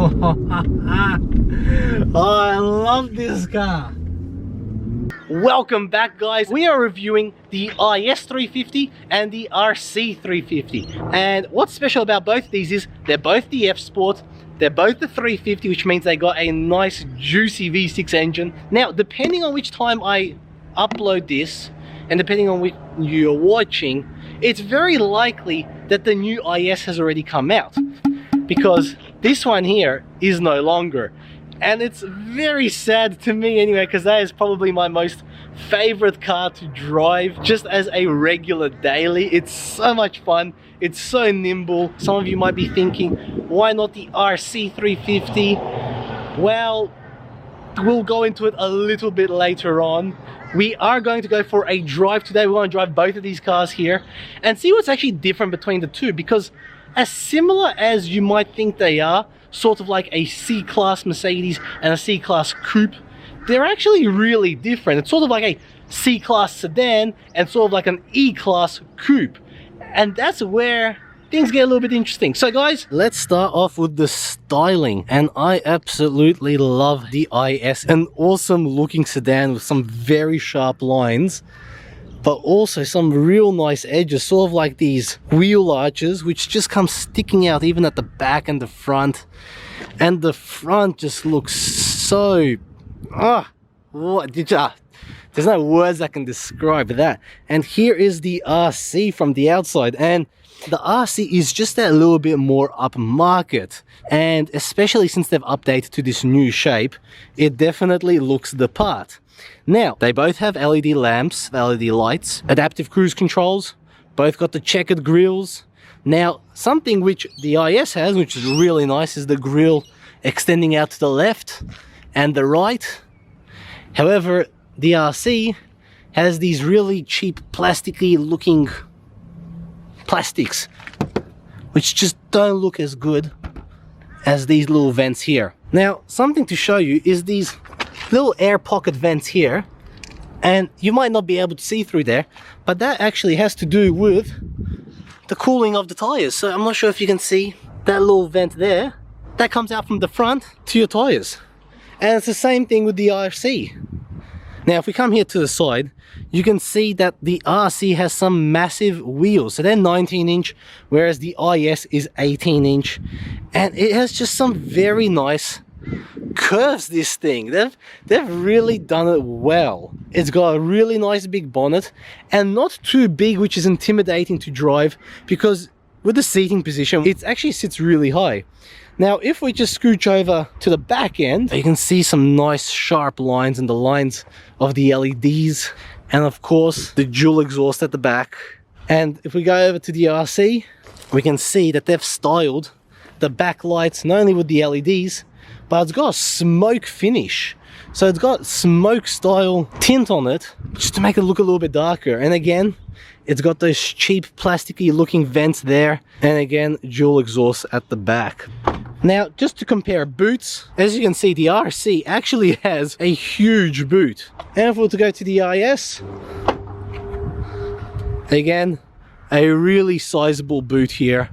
Oh, I love this car. Welcome back, guys. We are reviewing the IS350 and the RC350. And what's special about both of these is they're both the F Sport. They're both the 350, which means they got a nice juicy V6 engine. Now, depending on which time I upload this, and depending on which you're watching, it's very likely that the new IS has already come out, because this one here is no longer. And it's very sad to me anyway, because that is probably my most favorite car to drive just as a regular daily. It's so much fun, it's so nimble. Some of you might be thinking, why not the RC350? Well, we'll go into it a little bit later on. We are going to go for a drive today. We want to drive both of these cars here and see what's actually different between the two, because as similar as you might think they are, sort of like a C-Class Mercedes and a C-Class Coupe, they're actually really different. It's sort of like a C-Class Sedan and sort of like an E-Class Coupe. And that's where things get a little bit interesting. So guys, let's start off with the styling. And I absolutely love the IS. An awesome looking sedan with some very sharp lines, but also some real nice edges, sort of like these wheel arches, which just come sticking out even at the back and the front. And the front just looks so... there's no words that can describe that. And here is the RC from the outside, and the RC is just that little bit more upmarket, and especially since they've updated to this new shape, it definitely looks the part. Now, they both have LED lamps, LED lights, adaptive cruise controls, both got the checkered grills. Now, something which the IS has, which is really nice, is the grille extending out to the left and the right. However, the RC has these really cheap plasticky looking plastics, which just don't look as good as these little vents here. Now, something to show you is these little air pocket vents here, and you might not be able to see through there, but that actually has to do with the cooling of the tires. So I'm not sure if you can see that little vent there that comes out from the front to your tires, and it's the same thing with the RC. Now, if we come here to the side, you can see that the RC has some massive wheels. So they're 19-inch, whereas the IS is 18-inch. And it has just some very nice curves, this thing. They've really done it well. It's got a really nice big bonnet, and not too big, which is intimidating to drive, because with the seating position, it actually sits really high. Now, if we just scooch over to the back end, you can see some nice sharp lines and the lines of the LEDs, and of course the dual exhaust at the back. And if we go over to the RC, we can see that they've styled the back lights not only with the LEDs, but it's got a smoke finish. So it's got smoke style tint on it, just to make it look a little bit darker. And again, it's got those cheap plasticky looking vents there, and again, dual exhaust at the back. Now, just to compare boots, as you can see, the RC actually has a huge boot. And if we were to go to the IS, again, a really sizable boot here.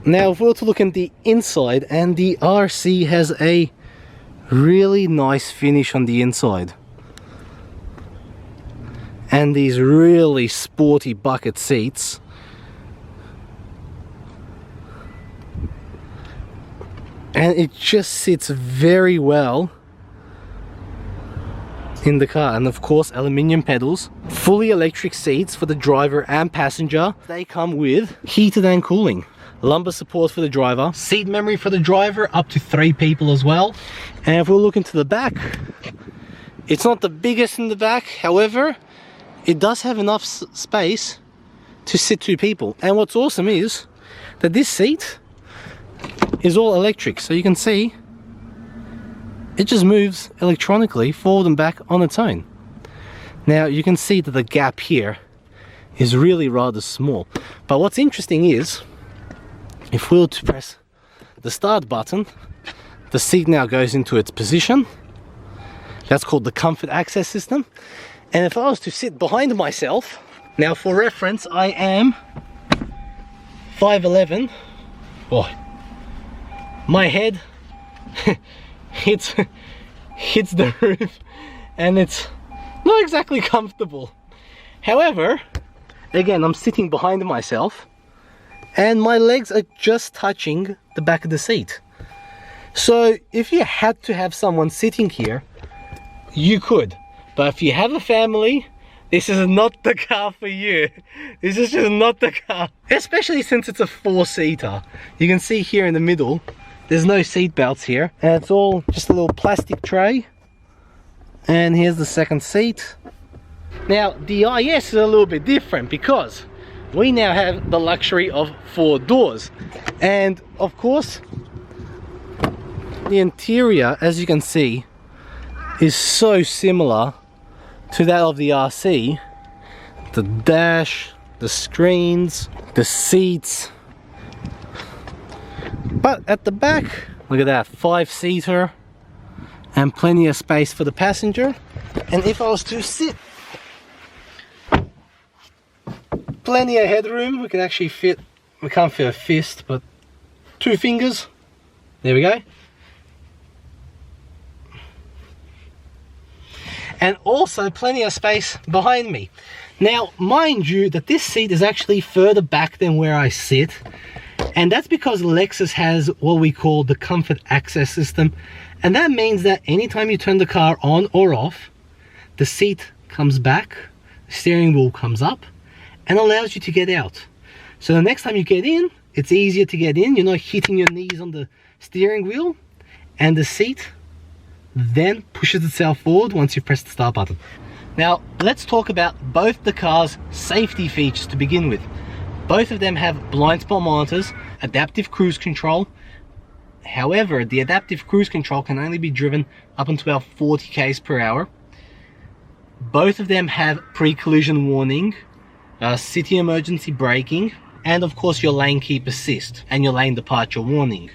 Now, if we were to look at the inside, and the RC has a really nice finish on the inside. And these really sporty bucket seats. And it just sits very well in the car. And of course, aluminium pedals, fully electric seats for the driver and passenger. They come with heated and cooling, lumbar support for the driver, seat memory for the driver, up to 3 people as well. And if we look into the back, it's not the biggest in the back, however, it does have enough space to sit 2 people. And what's awesome is that this seat is all electric, so you can see it just moves electronically forward and back on its own. Now you can see that the gap here is really rather small, but what's interesting is if we were to press the start button, the seat now goes into its position. That's called the comfort access system. And if I was to sit behind myself, now for reference, I am 5'11". Oh, my head hits the roof and it's not exactly comfortable. However, again, I'm sitting behind myself and my legs are just touching the back of the seat. So if you had to have someone sitting here, you could. But if you have a family, this is not the car for you. This is just not the car. Especially since it's a 4-seater. You can see here in the middle, there's no seat belts here. And it's all just a little plastic tray. And here's the second seat. Now, the IS is a little bit different because we now have the luxury of 4 doors. And of course, the interior, as you can see, is so similar to that of the RC. The dash, the screens, the seats. But at the back, look at that, 5-seater and plenty of space for the passenger. And if I was to sit, plenty of headroom. We can actually fit, we can't fit a fist, but 2 fingers. There we go. And also plenty of space behind me. Now, mind you that this seat is actually further back than where I sit. And that's because Lexus has what we call the comfort access system. And that means that anytime you turn the car on or off, the seat comes back, the steering wheel comes up, and allows you to get out. So the next time you get in, it's easier to get in. You're not hitting your knees on the steering wheel, and the seat then pushes itself forward once you press the start button. Now, let's talk about both the car's safety features to begin with. Both of them have blind spot monitors, adaptive cruise control. However, the adaptive cruise control can only be driven up until about 40 km per hour. Both of them have pre-collision warning, city emergency braking, and of course your lane keep assist and your lane departure warning,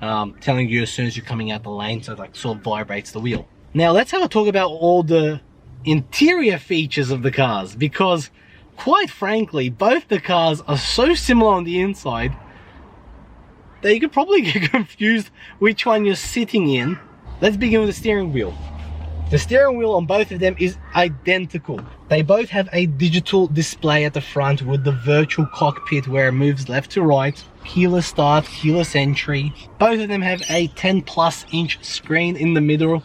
telling you as soon as you're coming out the lane, so it like sort of vibrates the wheel. Now let's have a talk about all the interior features of the cars, because quite frankly both the cars are so similar on the inside that you could probably get confused which one you're sitting in. Let's begin with the steering wheel. The steering wheel on both of them is identical. They both have a digital display at the front with the virtual cockpit where it moves left to right, keyless start, keyless entry. Both of them have a 10+ inch screen in the middle.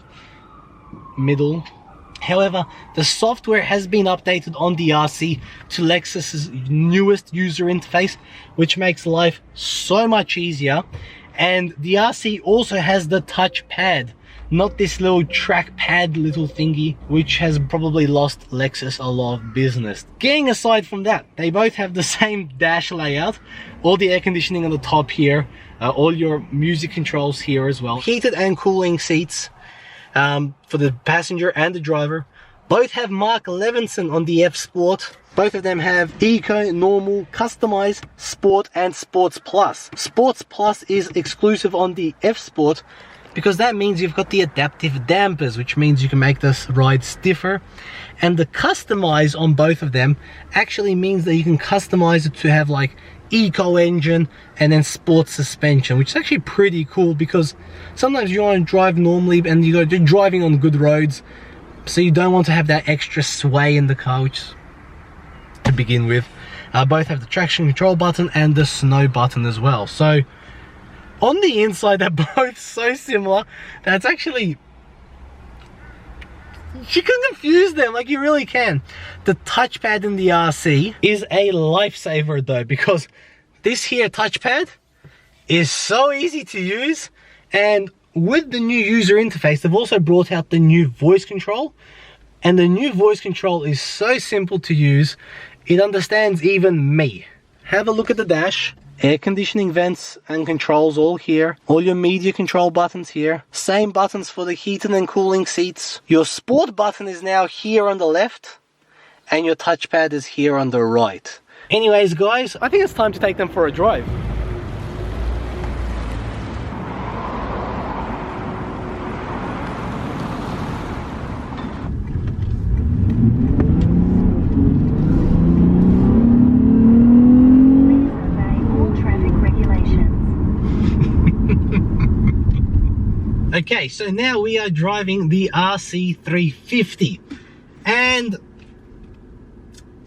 However, the software has been updated on the RC to Lexus's newest user interface, which makes life so much easier. And the RC also has the touchpad, not this little trackpad little thingy, which has probably lost Lexus a lot of business. Getting aside from that, they both have the same dash layout, all the air conditioning on the top here, all your music controls here as well, heated and cooling seats for the passenger and the driver. Both have Mark Levinson on the F Sport. Both of them have Eco, Normal, Customize, Sport and Sports Plus. Sports Plus is exclusive on the F Sport because that means you've got the adaptive dampers, which means you can make this ride stiffer. And the Customize on both of them actually means that you can customize it to have like Eco engine and then sports suspension, which is actually pretty cool because sometimes you want to drive normally and you're driving on good roads, so you don't want to have that extra sway in the car, which to begin with. Both have the traction control button and the snow button as well. So on the inside they're both so similar that it's actually, you can confuse them, like you really can. The touchpad in the RC is a lifesaver though, because this here touchpad is so easy to use, and with the new user interface they've also brought out the new voice control, and the new voice control is so simple to use, it understands even me. Have a look at the dash. Air conditioning vents and controls all here. All your media control buttons here. Same buttons for the heated and cooling seats. Your sport button is now here on the left, and your touchpad is here on the right. Anyways guys, I think it's time to take them for a drive. Okay, so now we are driving the RC350, and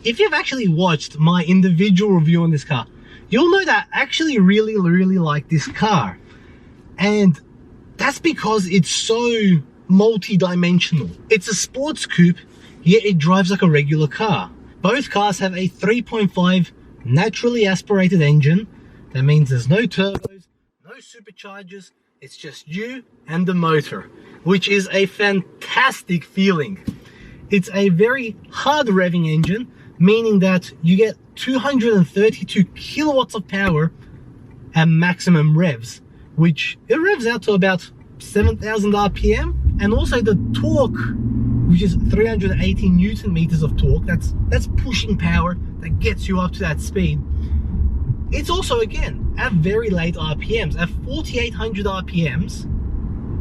if you've actually watched my individual review on this car, you'll know that I actually really like this car, and that's because it's so multi-dimensional. It's a sports coupe, yet it drives like a regular car. Both cars have a 3.5 naturally aspirated engine. That means there's no turbos, no superchargers. It's just you and the motor, which is a fantastic feeling. It's a very hard revving engine, meaning that you get 232 kilowatts of power at maximum revs, which it revs out to about 7,000 RPM, and also the torque, which is 380 Newton meters of torque. That's pushing power that gets you up to that speed. It's also, again, at very late RPMs, at 4,800 RPMs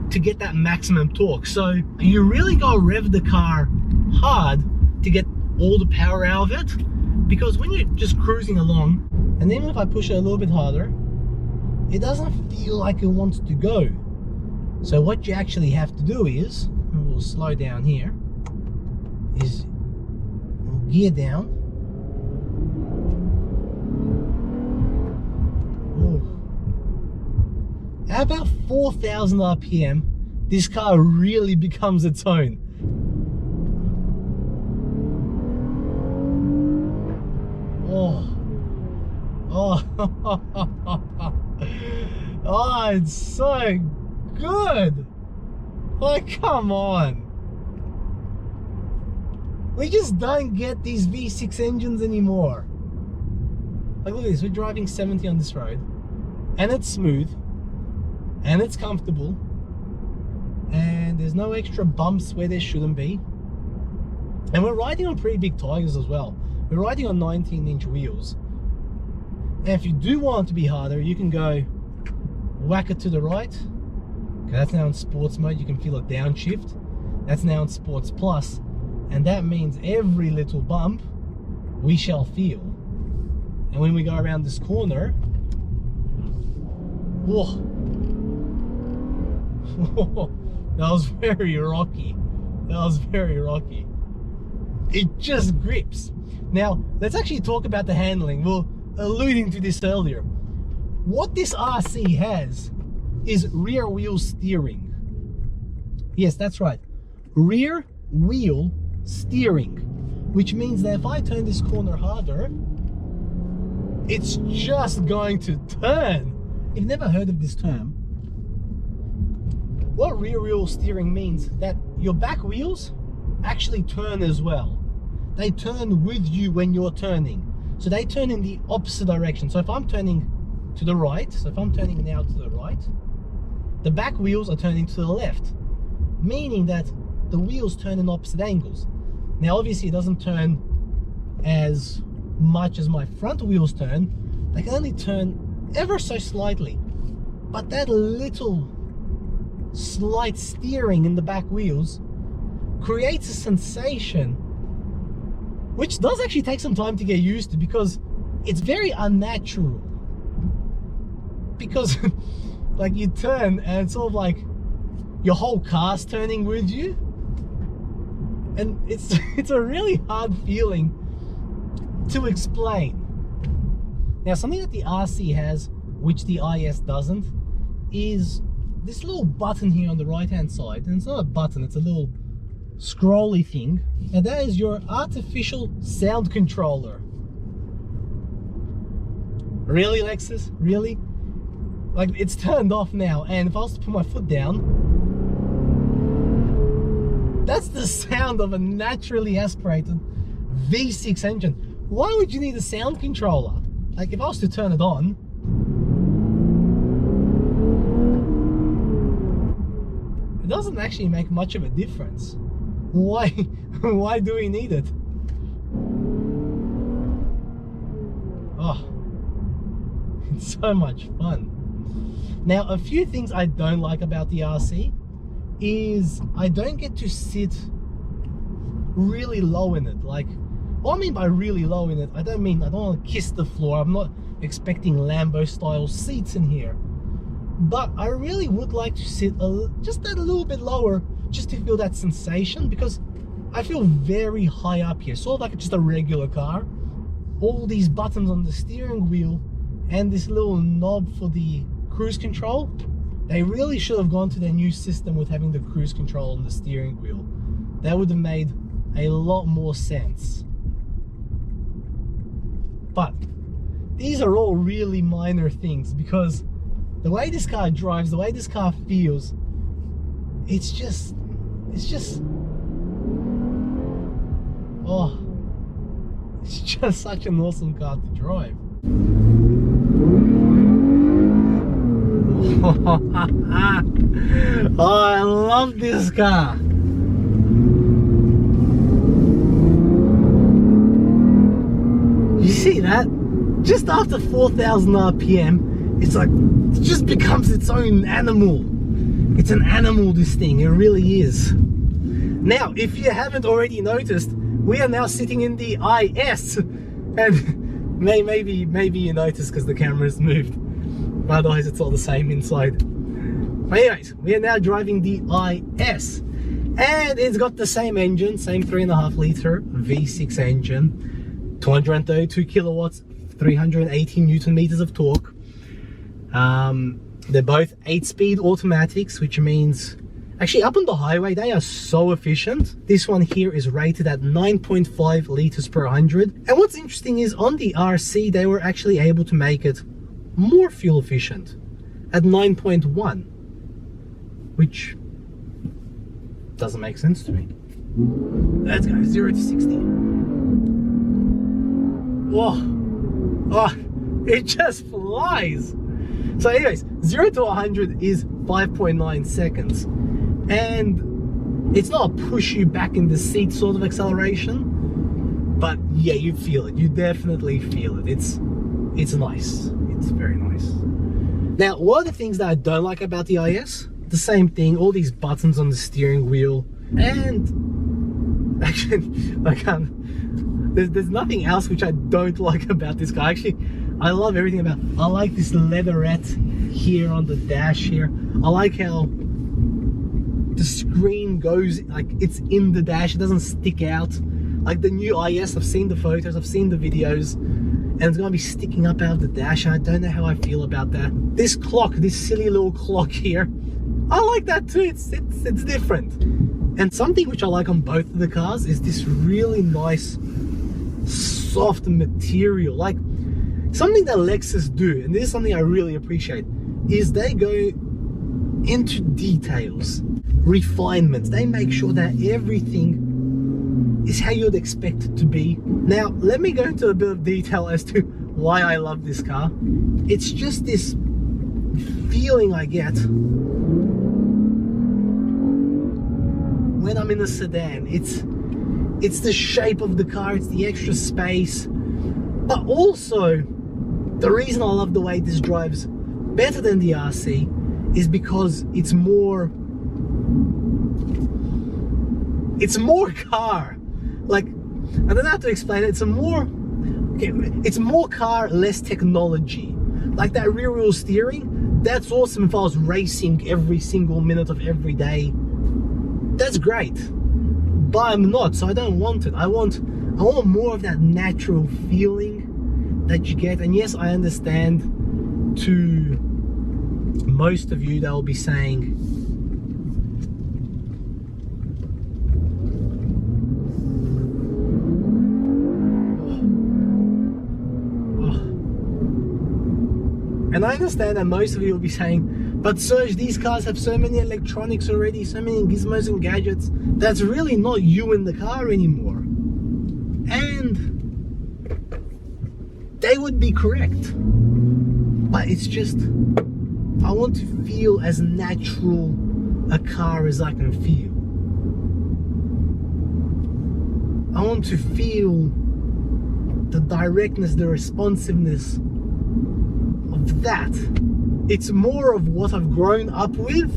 to get that maximum torque. So you really gotta rev the car hard to get all the power out of it, because when you're just cruising along, and even if I push it a little bit harder, it doesn't feel like it wants to go. So what you actually have to do is, and we'll slow down here, is gear down. At about 4,000 RPM, this car really becomes its own. Oh, it's so good. Like, come on. We just don't get these V6 engines anymore. Like, look at this, we're driving 70 on this road, and it's smooth, and it's comfortable, and there's no extra bumps where there shouldn't be, and we're riding on pretty big tires as well. We're riding on 19-inch wheels, and if you do want it to be harder, you can go whack it to the right. Okay, that's now in sports mode. You can feel a downshift. That's now in sports plus, and that means every little bump we shall feel. And when we go around this corner, whoa, that was very rocky. That was very rocky. It just grips. Now, let's actually talk about the handling. We were alluding to this earlier. What this RC has is rear wheel steering. Yes, that's right. Rear wheel steering. Which means that if I turn this corner harder, it's just going to turn. You've never heard of this term. What rear wheel steering means that your back wheels actually turn as well. They turn with you when you're turning. So they turn in the opposite direction. So if I'm turning to the right, so if I'm turning now to the right, the back wheels are turning to the left, meaning that the wheels turn in opposite angles. Now obviously it doesn't turn as much as my front wheels turn. They can only turn ever so slightly, but that little slight steering in the back wheels creates a sensation which does actually take some time to get used to, because it's very unnatural. Because like you turn and it's sort of like your whole car's turning with you, and it's a really hard feeling to explain. Now, something that the RC has, which the IS doesn't, is this little button here on the right hand side. And it's not a button, it's a little scrolly thing, and that is your artificial sound controller. Really, Lexus? Really? Like, it's turned off now, and if I was to put my foot down, that's the sound of a naturally aspirated V6 engine. Why would you need a sound controller? Like, if I was to turn it on, it doesn't actually make much of a difference. Why do we need it? Oh, it's so much fun. Now, a few things I don't like about the RC is I don't get to sit really low in it. Like, what I mean by really low in it, I don't want to kiss the floor. I'm not expecting Lambo style seats in here. but I really would like to sit just a little bit lower, just to feel that sensation, because I feel very high up here, sort of like just a regular car. All these buttons on the steering wheel and this little knob for the cruise control, they really should have gone to their new system with having the cruise control on the steering wheel. That would have made a lot more sense. But these are all really minor things, because the way this car drives, the way this car feels, it's just oh, it's just such an awesome car to drive. Oh, I love this car. You see that? Just after 4,000 RPM, it's like, it just becomes its own animal. It's an animal, this thing, it really is. Now, if you haven't already noticed, we are now sitting in the IS, and maybe you noticed because the camera's moved, but otherwise it's all the same inside. But anyways, we are now driving the IS, and it's got the same engine, same 3.5 liter V6 engine, 232 kilowatts, 318 Newton meters of torque. They're both 8-speed automatics, which means actually up on the highway they are so efficient. This one here is rated at 9.5 liters per 100, and what's interesting is on the RC they were actually able to make it more fuel efficient at 9.1, which doesn't make sense to me. Let's go 0 to 60. Oh, it just flies. So anyways, 0 to 100 is 5.9 seconds. And it's not a push you back in the seat sort of acceleration, but yeah, you feel it. You definitely feel it. It's nice. It's very nice. Now, one of the things that I don't like about the IS, the same thing, all these buttons on the steering wheel, and actually, there's nothing else which I don't like about this car. Actually, I love everything about it. I like this leatherette here on the dash here. I like how the screen goes, like it's in the dash, it doesn't stick out. Like the new IS, I've seen the photos, I've seen the videos, and it's gonna be sticking up out of the dash, and I don't know how I feel about that. This clock, this silly little clock here, I like that too. It's different. And something which I like on both of the cars is this really nice soft material. Like something that Lexus do, and this is something I really appreciate, is they go into details, refinements. They make sure that everything is how you'd expect it to be. Now, let me go into a bit of detail as to why I love this car. It's just this feeling I get when I'm in a sedan. It's the shape of the car, it's the extra space, but also the reason I love the way this drives better than the RC is because it's more car. Like, I don't have to explain it. It's more car, less technology. Like that rear wheel steering, that's awesome if I was racing every single minute of every day. That's great, but I'm not, so I don't want it. I want more of that natural feeling that you get. And yes, I understand to most of you they'll be saying, and I understand that most of you will be saying, but Serge, these cars have so many electronics already, so many gizmos and gadgets, that's really not you in the car anymore. And they would be correct. But it's just, I want to feel as natural a car as I can feel. I want to feel the directness, the responsiveness of that. It's more of what I've grown up with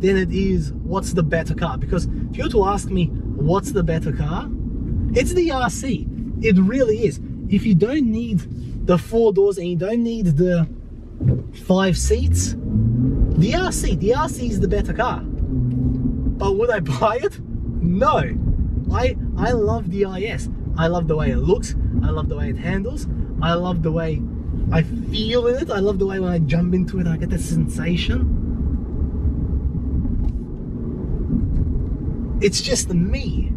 than it is what's the better car. Because if you were to ask me what's the better car, it's the RC. It really is. If you don't need the 4 doors and you don't need the 5 seats, The RC is the better car. But would I buy it? No. I love the IS. I love the way it looks. I love the way it handles. I love the way I feel in it. I love the way when I jump into it, I get that sensation. It's just me.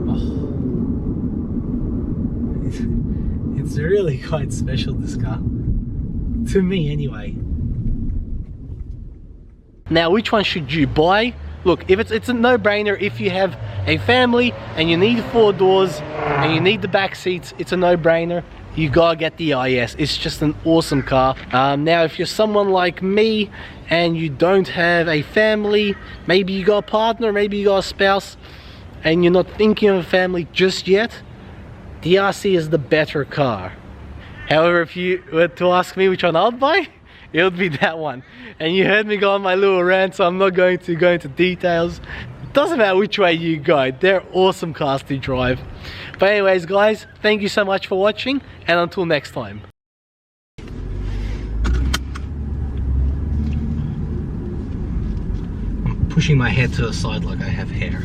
Oh. It's really quite special, this car. To me, anyway. Now, which one should you buy? Look, if it's a no-brainer. If you have a family and you need 4 doors and you need the back seats, it's a no-brainer. You gotta get the IS. It's just an awesome car. Now, if you're someone like me and you don't have a family, maybe you got a partner, maybe you got a spouse, and you're not thinking of a family just yet, the RC is the better car. However, if you were to ask me which one I'd buy, it would be that one. And you heard me go on my little rant, so I'm not going to go into details. Doesn't matter which way you go, they're awesome cars to drive. But anyways, guys, thank you so much for watching, and until next time. I'm pushing my head to the side like I have hair.